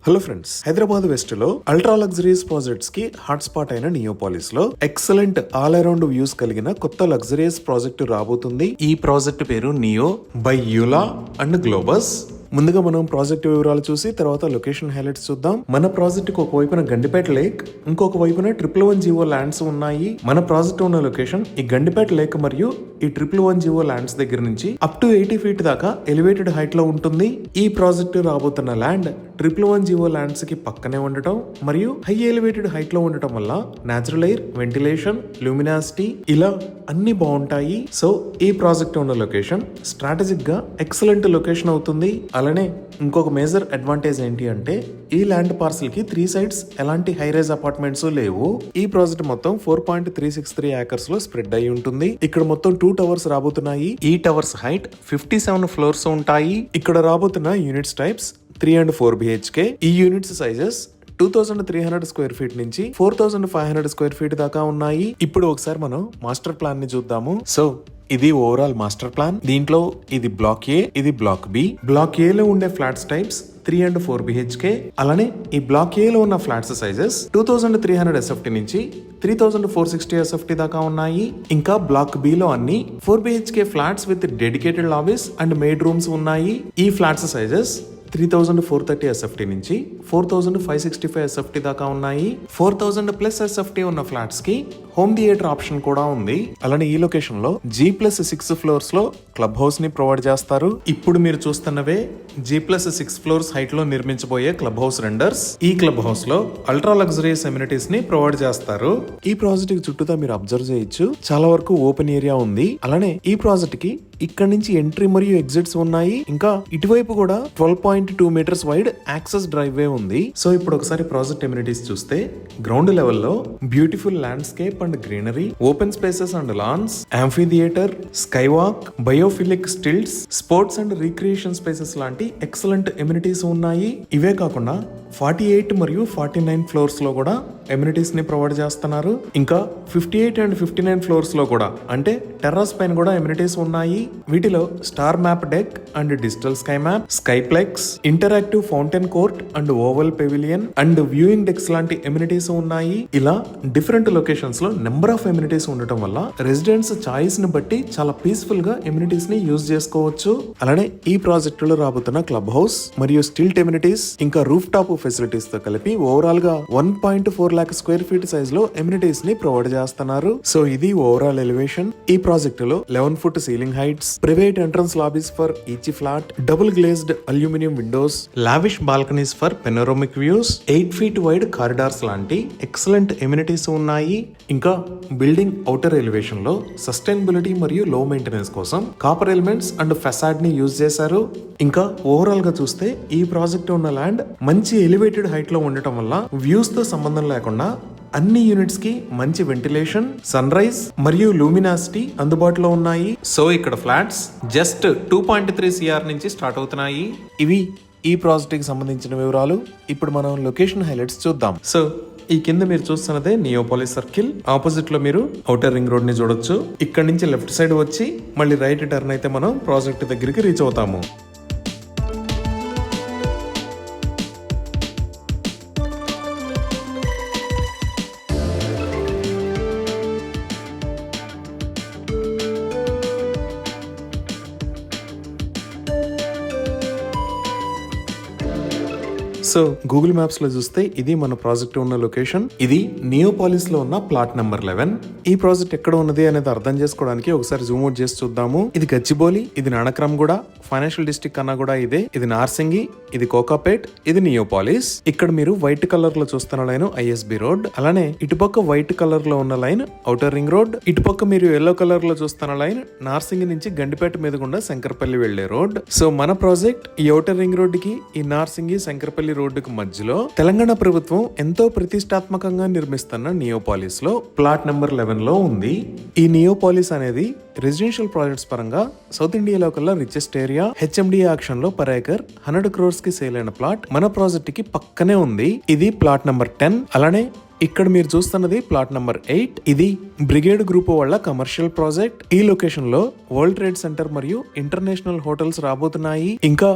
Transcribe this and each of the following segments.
Hello friends, Hyderabad west లో ultra luxuries projects కి hot spot అయిన నియోపాలిస్ లో ఎక్సలెంట్ ఆల్ అరౌండ్ వ్యూస్ కలిగిన కొత్త లగ్జరీస్ ప్రాజెక్ట్ రాబోతుంది. ఈ ప్రాజెక్ట్ పేరు నియో బై యూలా అండ్ గ్లోబస్. ముందుగా మనం ప్రాజెక్ట్ వివరాలు చూసి తర్వాత లొకేషన్ హైలైట్స్ చూద్దాం. మన ప్రాజెక్ట్ కి ఒకవైపున గండిపేట లేక్, ఇంకొక వైపున 111 జీవో ల్యాండ్స్ ఉన్నాయి. మన ప్రాజెక్ట్ ఉన్న లొకేషన్ ఈ గండిపేట లేక్ మరియు ఈ 111 జీవో ల్యాండ్స్ దగ్గర నుంచి అప్ టు 80 ఫీట్ దాకా ఎలివేటెడ్ హైట్ లో ఉంటుంది. ఈ ప్రాజెక్ట్ రాబోతున్న ల్యాండ్ 111 జీవో ల్యాండ్స్ కి పక్కనే ఉండటం మరియు హై ఎలివేటెడ్ హైట్ లో ఉండటం వల్ల నేచురల్ ఎయిర్, వెంటిలేషన్, లూమినాసిటీ ఇలా అన్ని బాగుంటాయి. సో ఈ ప్రాజెక్ట్ ఉన్న లొకేషన్ స్ట్రాటజిక్ గా ఎక్సలెంట్ లొకేషన్ అవుతుంది. అలానే ఇంకొక మేజర్ అడ్వాంటేజ్ ఏంటి అంటే ఈ ల్యాండ్ పార్సల్ కి 3 సైడ్స్ ఎలాంటి హై రైజ్ అపార్ట్మెంట్స్ లేవు. ఈ ప్రాజెక్ట్ మొత్తం 4.363 ఏకర్స్ లో స్ప్రెడ్ అయి ఉంటుంది. ఇక్కడ మొత్తం 2 టవర్స్ రాబోతున్నాయి. ఈ టవర్స్ హైట్ 57 ఫ్లోర్స్ ఉంటాయి. ఇక్కడ రాబోతున్న యూనిట్స్ టైప్స్ 3 and 4 BHK. ఈ యూనిట్స్ సైజెస్ 2300 స్క్వేర్ ఫీట్ నుంచి 4500 స్క్వేర్ ఫీట్ దాకా ఉన్నాయి. ఇప్పుడు ఒకసారి మనం మాస్టర్ ప్లాన్ ని చూద్దాము. సో ఇది ఓవరాల్ మాస్టర్ ప్లాన్. దీంట్లో ఇది బ్లాక్ ఏ, ఇది బ్లాక్ బి. బ్లాక్ ఏ లో ఉండే ఫ్లాట్స్ టైప్స్ 3 and 4 BHK. అలానే ఈ బ్లాక్ ఏ లో ఉన్న ఫ్లాట్స్ సైజెస్ 2300 SFT నుంచి 3460 SFT దాకా ఉన్నాయి. ఇంకా బ్లాక్ బి లో అన్ని 4 BHK flats with dedicated lobbies and made rooms ఉన్నాయి. ఈ ఫ్లాట్స్ సైజెస్ 3430 SFT నుంచి 4565 SFT దాకా ఉన్నాయి. 4000 ప్లస్ SFT ఉన్న ఫ్లాట్స్ కి హోమ్ థియేటర్ ఆప్షన్ కూడా ఉంది. అలానే ఈ లొకేషన్ లో G+6 ఫ్లోర్స్ లో క్లబ్ హౌస్ ని ప్రొవైడ్ చేస్తారు. ఇప్పుడు మీరు చూస్తున్నవే G+6 ఫ్లోర్స్ హైట్ లో నిర్మించబోయే క్లబ్ హౌస్ రెండర్స్. ఈ క్లబ్ హౌస్ లో అల్ట్రా లగ్జరీస్ ఎమ్యూనిటీస్ ని ప్రొవైడ్ చేస్తారు. ఈ ప్రాజెక్ట్ చుట్టూతా మీరు అబ్జర్వ్ చేయొచ్చు, చాలా వరకు ఓపెన్ ఏరియా ఉంది. అలానే ఈ ప్రాజెక్ట్ కి ఇక్కడ నుంచి ఎంట్రీ మరియు ఎగ్జిట్స్ ఉన్నాయి. ఇంకా ఇటువైపు కూడా 12.2 మీటర్స్ వైడ్ యాక్సెస్ డ్రైవ్ వే ఉంది. సో ఇప్పుడు ఒకసారి ప్రాజెక్ట్ ఎమ్యూనిటీస్ చూస్తే గ్రౌండ్ లెవెల్ లో beautiful landscape and greenery, open spaces and lance, amphi theatre, sky walk, biophilic stills, sports and recreation spaces లాంటి ఎక్సలెంట్ ఎమ్యూనిటీస్ ఉన్నాయి. ఇవే కాకుండా 48 మరియు 49 ఫ్లోర్స్ లో కూడా ఎమ్యూనిటీస్ ని ప్రొవైడ్ చేస్తున్నారు. ఇంకా 58 and 59 ఫ్లోర్స్ లో కూడా అంటే టెర్రస్ పైన కూడా ఎమ్యూనిటీస్ ఉన్నాయి. వీటిలో star map deck and digital sky map, skyplex, interactive fountain court and oval pavilion and viewing decks లాంటి ఎమ్యూనిటీస్ ఉన్నాయి. ఇలా డిఫరెంట్ లొకేషన్స్ లో నెంబర్ ఆఫ్ ఎమ్యూనిటీస్ ఉండటం వల్ల రెసిడెంట్స్ చాయిస్ ని బట్టి చాలా పీస్ఫుల్ గా ఎమ్యూనిటీస్ ని యూజ్ చేసుకోవచ్చు. అలానే ఈ ప్రాజెక్ట్ లో రాబోతున్న క్లబ్ హౌస్ మరియు స్టిల్ట్ ఎమ్యూనిటీస్ ఇంకా రూఫ్ టాప్ ఫెసిలిటీస్ తో కలిపి ఓవరాల్ గా 1.4 lakh స్క్వేర్ ఫీట్ సైజ్ లో ఎమ్యూనిటీస్ ని ప్రొవైడ్ చేస్తున్నారు. సో ఇది ఓవరాల్ ఎలివేషన్. ఈ ప్రాజెక్ట్ లో 11 foot ceiling heights, private entrance lobbies for each flat, double glazed aluminium windows, lavish balconies for panoramic views, 8 feet wide corridors లాంటి excellent amenities ఉన్నాయి. ఇంకా building outer elevation లో sustainability మరియు low maintenance కోసం copper elements and ఫెసాడ్ ని use చేశారు. ఇంకా overall గా చూస్తే ఈ ప్రాజెక్ట్ ఉన్న ల్యాండ్ మంచి ఎలివేటెడ్ హైట్ లో ఉండటం వల్ల వ్యూస్ తో సంబంధం లేకుండా అన్ని యూనిట్స్ కి మంచి వెంటిలేషన్, సన్ రైజ్ మరియు లూమినాసిటీ అందుబాటులో ఉన్నాయి. సో ఇక్కడ ఫ్లాట్స్ జస్ట్ 2.3 CR నుంచి స్టార్ట్ అవుతున్నాయి. ఇవి ఈ ప్రాజెక్ట్ కి సంబంధించిన వివరాలు. ఇప్పుడు మనం లొకేషన్ హైలైట్స్ చూద్దాం. సో ఈ కింద మీరు చూస్తున్నదే నియోపాలిస్ సర్కిల్. ఆపోజిట్ లో మీరు ఔటర్ రింగ్ రోడ్ ని చూడొచ్చు. ఇక్కడ నుంచి లెఫ్ట్ సైడ్ వచ్చి మళ్ళీ రైట్ టర్న్ అయితే మనం ప్రాజెక్ట్ దగ్గరికి రీచ్ అవుతాము. సో గూగుల్ మ్యాప్స్ లో చూస్తే ఇది మన ప్రాజెక్ట్ ఉన్న లొకేషన్. ఇది నియోపాలిస్ లో ఉన్న ప్లాట్ నెంబర్ 11. ఈ ప్రాజెక్ట్ ఎక్కడ ఉన్నది అనేది అర్థం చేసుకోవడానికి ఒకసారి జూమ్ అవుట్ చేసి చూద్దాము. ఇది గచ్చిబౌలి, ఇది నానక్రమ్గూడ, ఫైనాన్షియల్ డిస్ట్రిక్ట్ కన్నా కూడా ఇదే. ఇది నార్సింగి, ఇది కోకాపేట్, ఇది నియోపాలిస్. ఇక్కడ మీరు వైట్ కలర్ లో చూస్తున్న లైన్ ISB రోడ్. అలానే ఇటుపక్క వైట్ కలర్ లో ఉన్న లైన్ ఔటర్ రింగ్ రోడ్. ఇటుపక్క మీరు ఎల్లో కలర్ లో చూస్తున్న లైన్ నార్సింగి నుంచి గండిపేట మీద గుండా శంకరపల్లి వెళ్లే రోడ్. సో మన ప్రాజెక్ట్ ఈ ఔటర్ రింగ్ రోడ్ కి ఈ నార్సింగి శంకరపల్లి రోడ్డుకు మధ్యలో తెలంగాణ ప్రభుత్వం ఎంతో ప్రతిష్టాత్మకంగా నిర్మిస్తున్న నియోపాలిస్ లో ప్లాట్ నెంబర్ 11 లో ఉంది. ఈ నియోపాలిస్ అనేది రెసిడెన్షియల్ ప్రాజెక్ట్స్ పరంగా సౌత్ ఇండియాలో కల్లా రిచెస్ట్ ఏరియా. HMDA ఆక్షన్ లో పర్ ఏకర్ 100 crores కి సేల్ అయిన ప్లాట్ మన ప్రాజెక్ట్ కి పక్కనే ఉంది. ఇది ప్లాట్ నెంబర్ 10. అలానే ఇక్కడ మీరు చూస్తున్నది ప్లాట్ నెంబర్ 8. ఇది బ్రిగేడ్ గ్రూప్ వాళ్ళ కమర్షియల్ ప్రాజెక్ట్. ఈ లొకేషన్ లో వరల్డ్ ట్రేడ్ సెంటర్ మరియు ఇంటర్నేషనల్ హోటల్స్ రాబోతున్నాయి. ఇంకా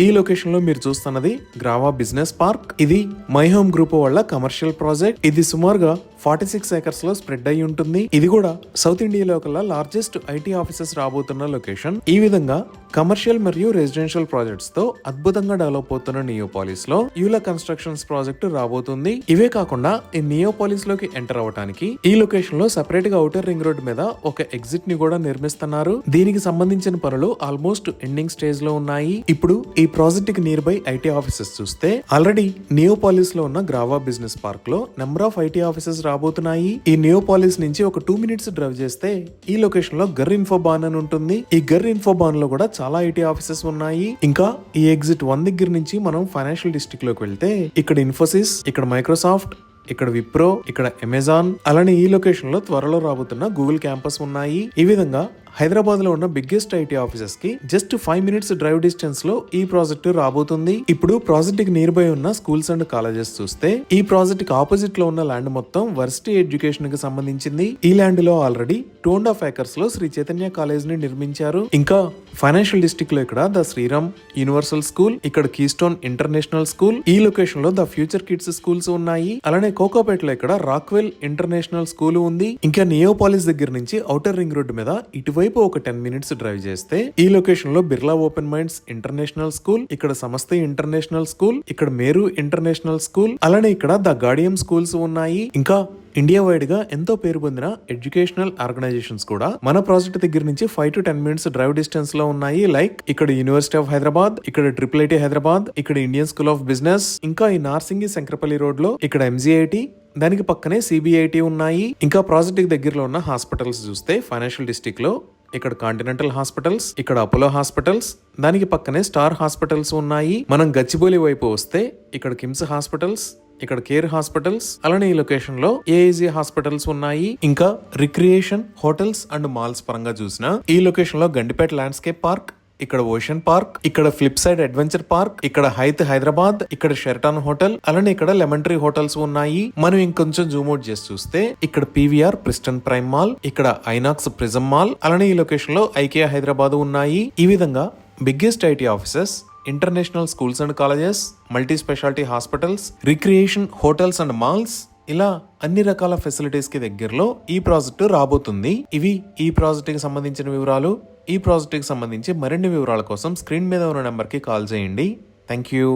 ఈ లొకేషన్ లో మీరు చూస్తున్నది గ్రావా బిజినెస్ పార్క్. ఇది మై హోమ్ గ్రూప్ వాళ్ళ కమర్షియల్ ప్రాజెక్ట్. ఇది సుమారుగా 46 ఏకర్స్ లో స్ప్రెడ్ అయి ఉంటుంది. ఇది కూడా సౌత్ ఇండియాలో కల్లా లార్జెస్ట్ ఐటీ ఆఫీసెస్ రాబోతున్న లొకేషన్. ఈ విధంగా కమర్షియల్ మరియు రెసిడెన్షియల్ ప్రాజెక్ట్స్ తో అద్భుతంగా డెవలప్ అవుతున్న నియోపాలిస్ లో యూలా కన్స్ట్రక్షన్స్ ప్రాజెక్ట్ రాబోతుంది. ఇవే కాకుండా ఈ నియోపాలిస్ లోకి ఎంటర్ అవడానికి ఈ లొకేషన్ లో సెపరేట్ గా ఔటర్ రింగ్ రోడ్ మీద ఒక ఎగ్జిట్ ని కూడా నిర్మిస్తున్నారు. దీనికి సంబంధించిన పనులు ఆల్మోస్ట్ ఎండింగ్ స్టేజ్ లో ఉన్నాయి. ఇప్పుడు ఈ ప్రాజెక్ట్ కి నియర్ బై ఐటీ ఆఫీసెస్ చూస్తే ఆల్రెడీ నియోపాలిస్ లో ఉన్న గ్రావా బిజినెస్ పార్క్ లో నెంబర్ ఆఫ్ ఐటీ ఆఫీసెస్ రాబోతున్నాయి. ఈ నియోపాలిస్ నుంచి ఒక 2 minutes డ్రైవ్ చేస్తే ఈ లొకేషన్ లో గర్ ఇన్ఫోబాన్ అని ఉంటుంది. ఈ గర్ ఇన్ఫోబాన్ లో కూడా చాలా ఐటీ ఆఫీసెస్ ఉన్నాయి. ఇంకా ఈ ఎగ్జిట్ 1 దగ్గర నుంచి మనం ఫైనాన్షియల్ డిస్ట్రిక్ట్ లోకి వెళ్తే ఇక్కడ ఇన్ఫోసిస్, ఇక్కడ మైక్రోసాఫ్ట్, ఇక్కడ విప్రో, ఇక్కడ అమెజాన్, అలానే ఈ లొకేషన్ లో త్వరలో రాబోతున్న గూగుల్ క్యాంపస్ ఉన్నాయి. ఈ విధంగా హైదరాబాద్ లో ఉన్న బిగ్గెస్ట్ ఐటీ ఆఫీసెస్ కి జస్ట్ 5 minutes డ్రైవ్ డిస్టెన్స్ లో ఈ ప్రాజెక్ట్ రాబోతుంది. ఇప్పుడు ప్రాజెక్ట్ కి నియర్ బై ఉన్న స్కూల్స్ అండ్ కాలేజెస్ చూస్తే ఈ ప్రాజెక్ట్ కి ఆపోజిట్ లో ఉన్న ల్యాండ్ మొత్తం వర్సిటీ ఎడ్యుకేషన్ కి సంబంధించింది. ఈ ల్యాండ్ లో ఆల్రెడీ 2.5 acres లో శ్రీ చైతన్య కాలేజ్ ని నిర్మించారు. ఇంకా ఫైనాన్షియల్ డిస్ట్రిక్ట్ లో ఇక్కడ ద శ్రీరామ్ యూనివర్సల్ స్కూల్, ఇక్కడ కీస్టోన్ ఇంటర్నేషనల్ స్కూల్, ఈ లొకేషన్ లో ద ఫ్యూచర్ కిడ్స్ స్కూల్స్ ఉన్నాయి. అలానే కోకోపేట్ లో ఇక్కడ రాక్వెల్ ఇంటర్నేషనల్ స్కూల్ ఉంది. ఇంకా నియోపాలిస్ దగ్గర నుంచి ఔటర్ రింగ్ రోడ్ మీద ఇటువైపు ఒక 10 minutes డ్రైవ్ చేస్తే ఈ లొకేషన్ లో Birla open minds international school, ఇక్కడ సమస్త ఇంటర్నేషనల్ స్కూల్, ఇక్కడ మేరు ఇంటర్నేషనల్ స్కూల్, అలానే ఇక్కడ ద గార్డియం స్కూల్స్ ఉన్నాయి. ఇంకా ఇండియా వైడ్ గా ఎంతో పేరు పొందిన ఎడ్యుకేషనల్ ఆర్గనైజేషన్స్ కూడా మన ప్రాజెక్ట్ దగ్గర నుంచి 5 to 10 minutes డ్రైవ్ డిస్టెన్స్ లో ఉన్నాయి. లైక్ ఇక్కడ యూనివర్సిటీ ఆఫ్ హైదరాబాద్, ఇక్కడ IIIT హైదరాబాద్, ఇక్కడ ఇండియన్ స్కూల్ ఆఫ్ బిజినెస్, ఇంకా ఈ నార్సింగి శంకరపల్లి రోడ్ లో ఇక్కడ MGIT, దానికి పక్కనే CBIT ఉన్నాయి. ఇంకా ప్రాజెక్ట్ కి దగ్గరలో ఉన్న హాస్పిటల్స్ చూస్తే ఫైనాన్షియల్ డిస్ట్రిక్ట్ లో ఇక్కడ కాంటినెంటల్ హాస్పిటల్స్, ఇక్కడ అపోలో హాస్పిటల్స్, దానికి పక్కనే స్టార్ హాస్పిటల్స్ ఉన్నాయి. మనం గచ్చిబౌలి వైపు వస్తే ఇక్కడ కిమ్స్ హాస్పిటల్స్, ఇక్కడ కేర్ హాస్పిటల్స్, అలానే ఈ లొకేషన్ లో AIG హాస్పిటల్స్ ఉన్నాయి. ఇంకా రిక్రియేషన్, హోటల్స్ అండ్ మాల్స్ పరంగా చూసిన ఈ లొకేషన్ లో గండిపేట ల్యాండ్స్కేప్ పార్క్, ఇక్కడ ఓషన్ పార్క్, ఇక్కడ ఫ్లిప్ సైడ్ అడ్వెంచర్ పార్క్, ఇక్కడ హైత్ హైదరాబాద్, ఇక్కడ షెరటాన్ హోటల్, అలానే ఇక్కడ లెమన్ ట్రీ హోటల్స్ ఉన్నాయి. మనం ఇంకొంచెం జూమ్ అవుట్ చేసి చూస్తే ఇక్కడ PVR ప్రిస్టన్ ప్రైమ్ మాల్, ఇక్కడ ఐనాక్స్ ప్రిజం మాల్, అలానే ఈ లొకేషన్ లో ఐకియా హైదరాబాద్ ఉన్నాయి. ఈ విధంగా biggest IT offices, international schools and colleges, multi speciality hospitals, recreation, hotels and malls, ఇలా అన్ని రకాల ఫెసిలిటీస్ కి దగ్గరలో ఈ ప్రాజెక్టు రాబోతుంది. ఇవి ఈ ప్రాజెక్ట్ కి సంబంధించిన వివరాలు. ఈ ప్రాజెక్ట్ కి సంబంధించి మరిన్ని వివరాల కోసం స్క్రీన్ మీద ఉన్న నెంబర్ కి కాల్ చేయండి. Thank you.